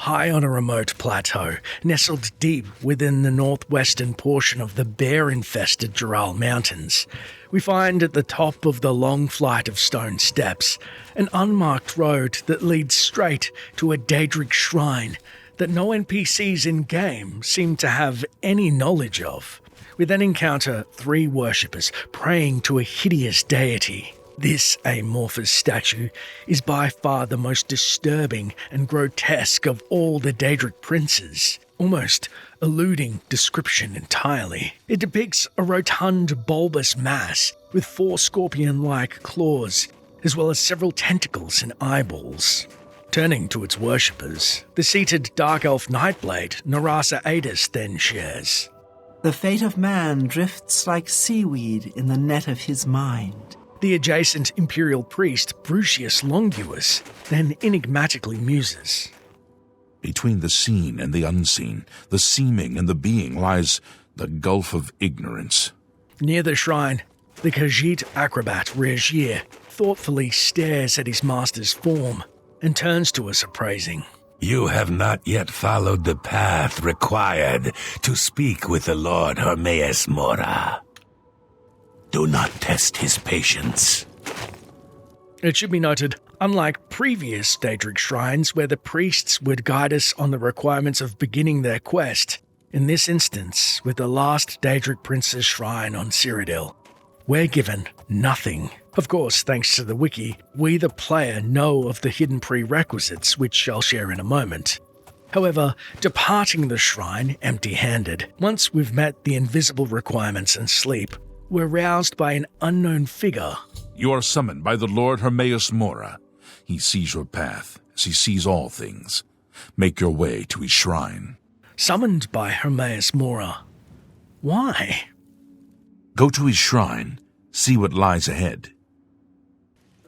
High on a remote plateau, nestled deep within the northwestern portion of the bear-infested Dural Mountains, we find at the top of the long flight of stone steps an unmarked road that leads straight to a Daedric shrine that no NPCs in-game seem to have any knowledge of. We then encounter 3 worshippers praying to a hideous deity. This amorphous statue is by far the most disturbing and grotesque of all the Daedric princes, almost eluding description entirely. It depicts a rotund, bulbous mass with 4 scorpion-like claws, as well as several tentacles and eyeballs. Turning to its worshippers, the seated Dark Elf Nightblade, Narasa Adis, then shares, "The fate of man drifts like seaweed in the net of his mind." The adjacent Imperial priest, Brucius Longuus, then enigmatically muses, "Between the seen and the unseen, the seeming and the being, lies the gulf of ignorance." Near the shrine, the Khajiit acrobat Regier thoughtfully stares at his master's form and turns to us appraising. "You have not yet followed the path required to speak with the Lord Hermaeus Mora. Do not test his patience." It should be noted, unlike previous Daedric shrines where the priests would guide us on the requirements of beginning their quest, in this instance, with the last Daedric prince's shrine on Cyrodiil, we're given nothing. Of course, thanks to the wiki, we the player know of the hidden prerequisites, which I'll share in a moment. However, departing the shrine empty-handed, once we've met the invisible requirements and sleep, we're roused by an unknown figure. "You are summoned by the Lord Hermaeus Mora. He sees your path, as he sees all things. Make your way to his shrine." Summoned by Hermaeus Mora. Why? "Go to his shrine. See what lies ahead."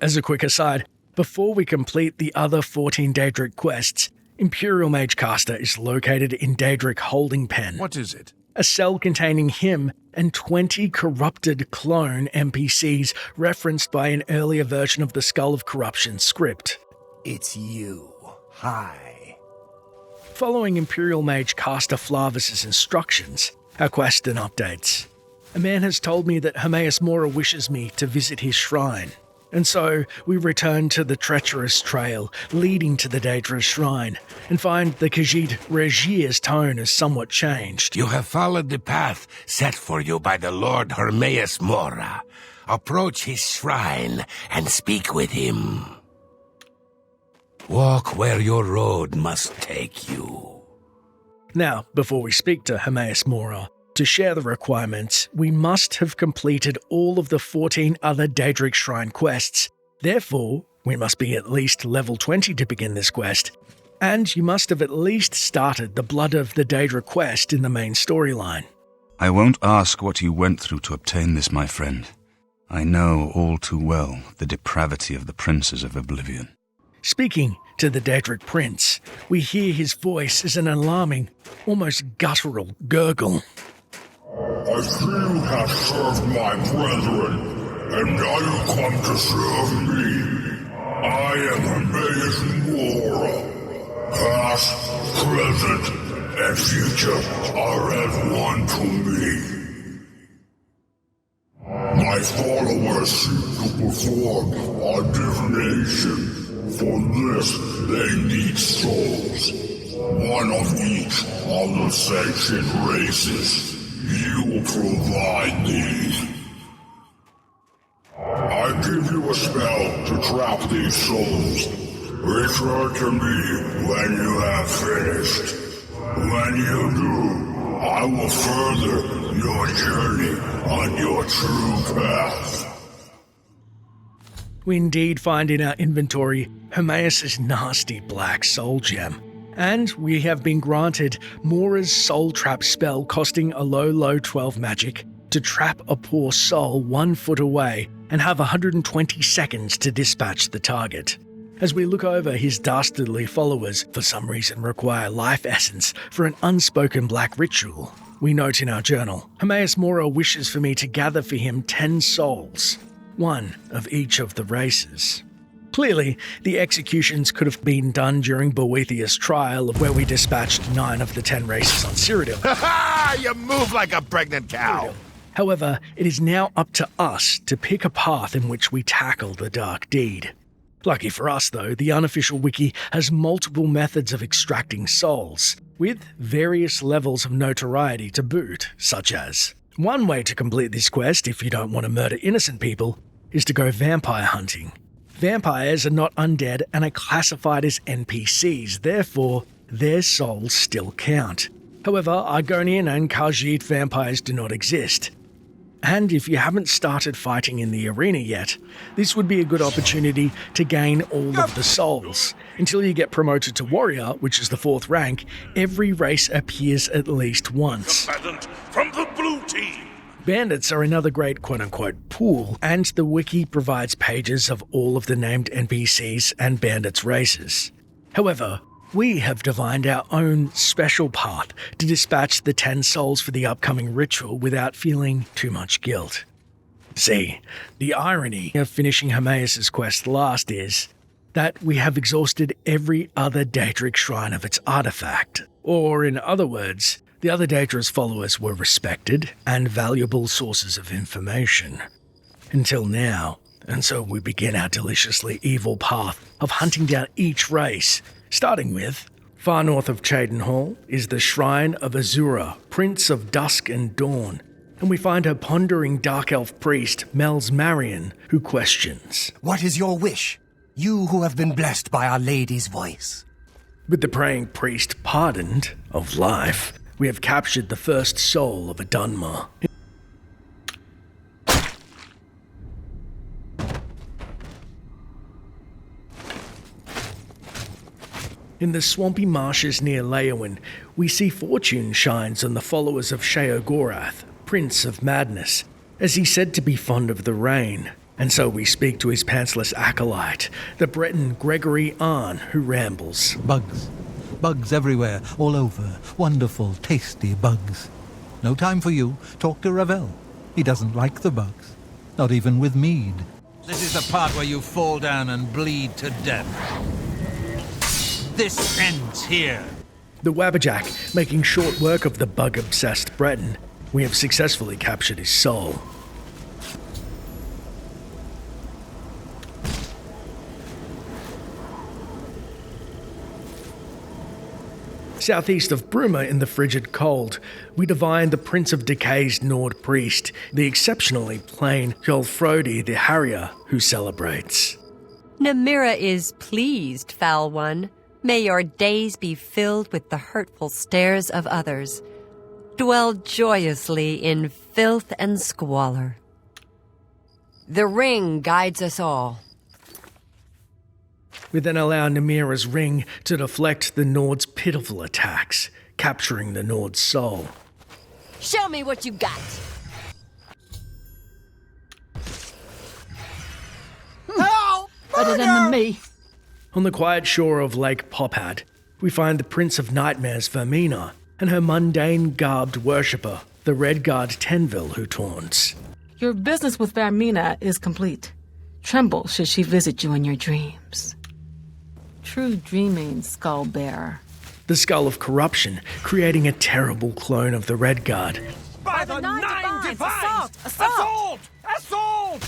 As a quick aside, before we complete the other 14 Daedric quests, Imperial Mage Caster is located in Daedric Holding Pen. "What is it?" A cell containing him and 20 corrupted clone NPCs referenced by an earlier version of the Skull of Corruption script. "It's you. Hi." Following Imperial Mage Caster Flavis's instructions, our quest then updates. A man has told me that Hermaeus Mora wishes me to visit his shrine, and so we return to the treacherous trail leading to the Daedra shrine and find the Khajiit Regier's tone has somewhat changed. "You have followed the path set for you by the Lord Hermaeus Mora. Approach his shrine and speak with him. Walk where your road must take you." Now, before we speak to Hermaeus Mora, to share the requirements, we must have completed all of the 14 other Daedric Shrine quests. Therefore, we must be at least level 20 to begin this quest, and you must have at least started the Blood of the Daedra quest in the main storyline. "I won't ask what you went through to obtain this, my friend. I know all too well the depravity of the princes of Oblivion." Speaking to the Daedric prince, we hear his voice as an alarming, almost guttural gurgle. "I see you have served my brethren, and now you come to serve me. I am Hermaeus Mora. Past, present, and future are as one to me. My followers seek to perform a divination. For this, they need souls. One of each of the sanctioned races. You will provide these. I give you a spell to trap these souls. Return to me when you have finished. When you do, I will further your journey on your true path." We indeed find in our inventory Hermaeus' nasty black soul gem, and we have been granted Mora's soul trap spell costing a low 12 magic to trap a poor soul 1 foot away and have 120 seconds to dispatch the target. As we look over, his dastardly followers for some reason require life essence for an unspoken black ritual. We note in our journal, Hermaeus Mora wishes for me to gather for him 10 souls, 1 of each of the races. Clearly, the executions could have been done during Boethius' trial, where we dispatched 9 of the 10 races on Cyrodiil. Ha! You move like a pregnant cow. However, it is now up to us to pick a path in which we tackle the dark deed. Lucky for us, though, the unofficial wiki has multiple methods of extracting souls, with various levels of notoriety to boot, such as: one way to complete this quest, if you don't want to murder innocent people, is to go vampire hunting. Vampires are not undead and are classified as NPCs, therefore, their souls still count. However, Argonian and Khajiit vampires do not exist. And if you haven't started fighting in the arena yet, this would be a good opportunity to gain all of the souls. Until you get promoted to warrior, which is the 4th rank, every race appears at least once. Combatant from the blue team. Bandits are another great quote-unquote pool, and the wiki provides pages of all of the named NPCs and bandits' races. However, we have divined our own special path to dispatch the 10 souls for the upcoming ritual without feeling too much guilt. See, the irony of finishing Hermaeus' quest last is that we have exhausted every other Daedric shrine of its artifact. Or, in other words, the other Daedra's followers were respected and valuable sources of information. Until now, and so we begin our deliciously evil path of hunting down each race, starting with, far north of Cheydinhal is the Shrine of Azura, Prince of Dusk and Dawn, and we find her pondering dark elf priest, Mel's Marion, who questions. What is your wish, you who have been blessed by Our Lady's voice? With the praying priest pardoned of life, we have captured the first soul of a Dunmer. In the swampy marshes near Leowyn, we see fortune shines on the followers of Sheogorath, Prince of Madness, as he's said to be fond of the rain. And so we speak to his pantsless acolyte, the Breton Gregory Arn, who rambles. Bugs. Bugs everywhere, all over. Wonderful, tasty bugs. No time for you. Talk to Ravel. He doesn't like the bugs. Not even with mead. This is the part where you fall down and bleed to death. This ends here. The Wabberjack, making short work of the bug-obsessed Breton, we have successfully captured his soul. Southeast of Bruma in the frigid cold, we divine the Prince of Decay's Nord priest, the exceptionally plain Hjolfrodi the Harrier, who celebrates. Namira is pleased, foul one. May your days be filled with the hurtful stares of others. Dwell joyously in filth and squalor. The ring guides us all. We then allow Namira's ring to deflect the Nord's pitiful attacks, capturing the Nord's soul. Show me what you got. Help! Better than me. On the quiet shore of Lake Pophad, we find the Prince of Nightmares Vermina and her mundane garbed worshipper, the Redguard Tenville, who taunts. Your business with Vermina is complete. Tremble should she visit you in your dreams. True dreaming, Skullbearer. The Skull of Corruption, creating a terrible clone of the Redguard. By the nine divines! Assault! Assault!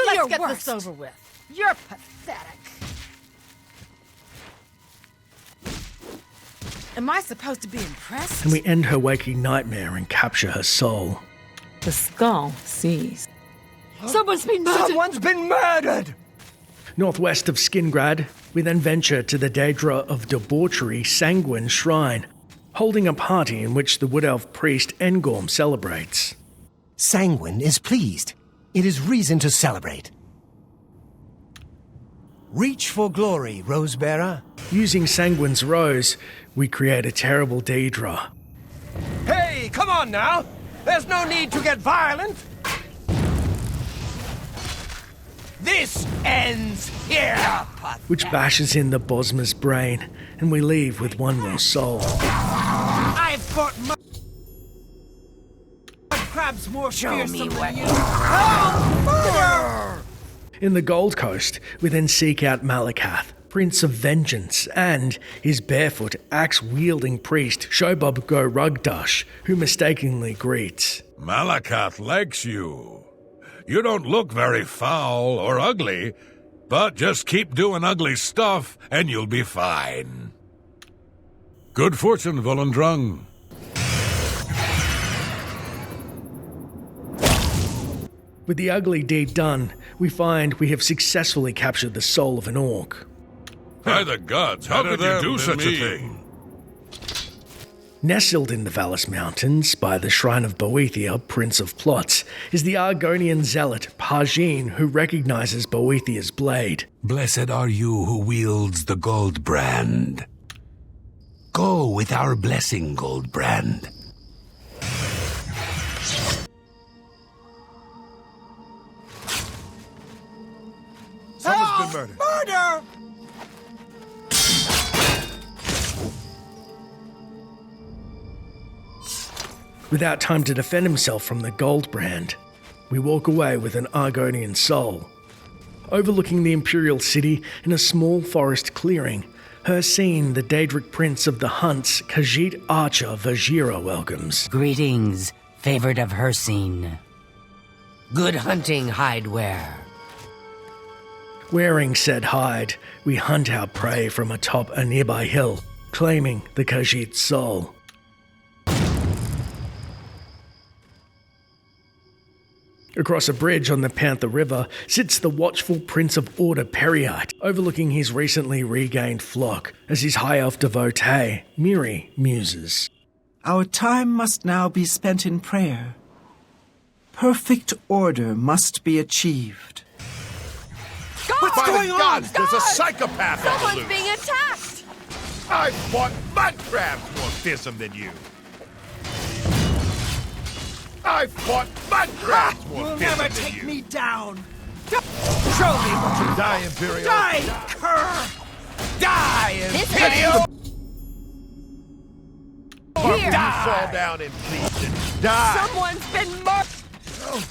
Let's get this over with. You're pathetic. Am I supposed to be impressed? And we end her waking nightmare and capture her soul. The skull sees. Someone's been murdered! Someone's been murdered! Northwest of Skingrad, we then venture to the Daedra of Debauchery Sanguine Shrine, holding a party in which the Wood Elf priest Engorm celebrates. Sanguine is pleased. It is reason to celebrate. Reach for glory, Rosebearer. Using Sanguine's rose, we create a terrible Daedra. Hey, come on now! There's no need to get violent! This ends here! Which bashes in the Bosma's brain, and we leave with one more soul. I've fought mud crabs more fearsome than you. Oh, murder! In the Gold Coast, we then seek out Malakath, Prince of Vengeance, and his barefoot, axe-wielding priest, Shobub Go Rugdush, who mistakenly greets. Malakath likes you. You don't look very foul or ugly, but just keep doing ugly stuff and you'll be fine. Good fortune, Volendrung. With the ugly deed done, we find we have successfully captured the soul of an orc. By the gods, how could you do such a thing? Nestled in the Vallis Mountains by the shrine of Boethia, Prince of Plots, is the Argonian zealot Pargin, who recognizes Boethia's blade. Blessed are you who wields the gold brand. Go with our blessing, gold brand. Someone's been murdered. Murder! Without time to defend himself from the gold brand, we walk away with an Argonian soul. Overlooking the Imperial City in a small forest clearing, Hircine, the Daedric Prince of the Hunts, Khajiit Archer Vajira welcomes. Greetings, favored of Hircine. Good hunting, Hidewear. Wearing said hide, we hunt our prey from atop a nearby hill, claiming the Khajiit soul. Across a bridge on the Panther River sits the watchful Prince of Order Periite, overlooking his recently regained flock, as his high elf devotee, Miri, muses. Our time must now be spent in prayer. Perfect order must be achieved. What's going on? There's a psychopath on the Someone's loose. being attacked! I fought mud crabs more fearsome than you. I fought mud crabs more fearsome than you. me down! Show me what you die, Imperial. Die, cur! Die, Imperial! Or Here. you fall down and bleed and die. Someone's been murdered!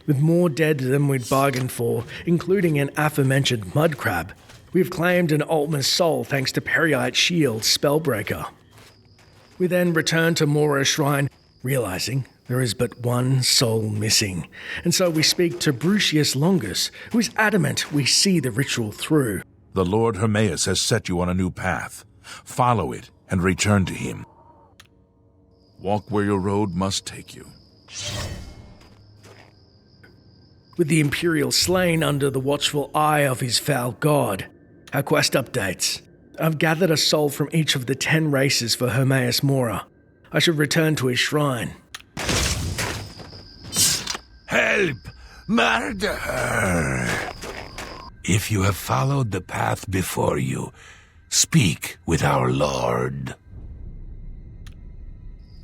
With more dead than we'd bargained for, including an aforementioned mud crab, we've claimed an Oghma's soul thanks to Periite's shield Spellbreaker. We then return to Mora's shrine, realizing there is but one soul missing, and so we speak to Brucius Longus, who is adamant we see the ritual through. The Lord Hermaeus has set you on a new path. Follow it and return to him. Walk where your road must take you. With the Imperial slain under the watchful eye of his foul god, our quest updates. I've gathered a soul from each of the 10 races for Hermaeus Mora. I should return to his shrine. Help! Murder her! If you have followed the path before you, speak with our Lord.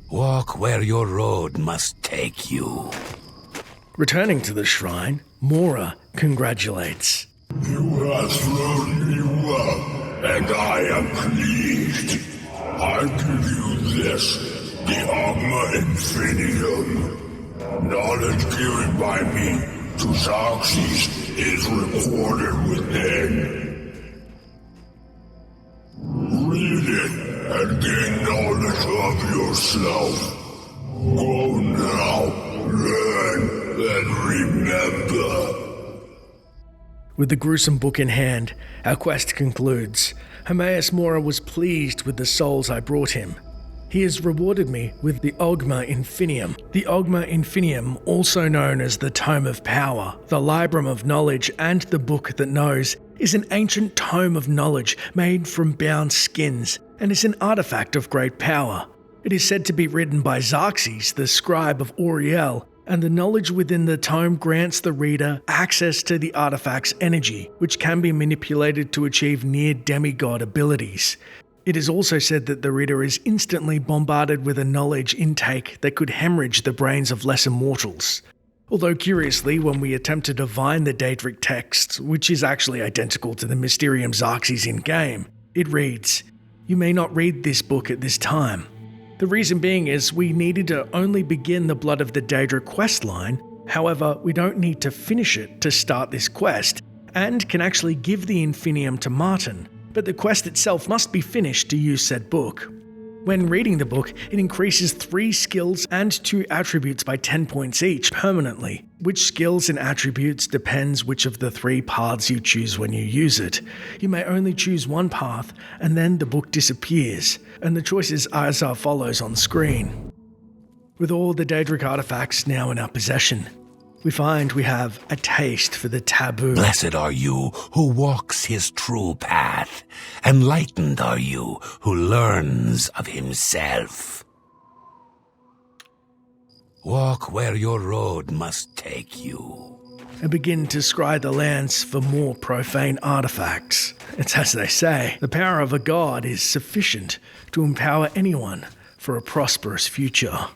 Walk where your road must take you. Returning to the shrine, Mora congratulates. You have served me well, and I am pleased. I give you this, the Oghma Infinium. Knowledge given by me to Xerxes is recorded within. Read it and gain knowledge of yourself. Go now, learn, and remember. With the gruesome book in hand, our quest concludes. Hermaeus Mora was pleased with the souls I brought him. He has rewarded me with the Oghma Infinium. The Oghma Infinium, also known as the Tome of Power, the Librum of Knowledge, and the Book That Knows, is an ancient tome of knowledge made from bound skins, and is an artifact of great power. It is said to be written by Xerxes, the scribe of Auriel, and the knowledge within the tome grants the reader access to the artifact's energy, which can be manipulated to achieve near demigod abilities. It is also said that the reader is instantly bombarded with a knowledge intake that could hemorrhage the brains of lesser mortals. Although curiously, when we attempt to divine the Daedric text, which is actually identical to the Mysterium Xerxes in-game, it reads, "You may not read this book at this time. The reason being is we needed to only begin the Blood of the Daedra quest line. However, we don't need to finish it to start this quest, and can actually give the Infinium to Martin, but the quest itself must be finished to use said book. When reading the book, it increases 3 skills and 2 attributes by 10 points each permanently. Which skills and attributes depends which of the 3 paths you choose when you use it. You may only choose one path, and then the book disappears, and the choices are as follows on screen. With all the Daedric artifacts now in our possession, we find we have a taste for the taboo. Blessed are you who walks his true path. Enlightened are you who learns of himself. Walk where your road must take you. And begin to scry the lands for more profane artifacts. It's as they say, the power of a god is sufficient to empower anyone for a prosperous future.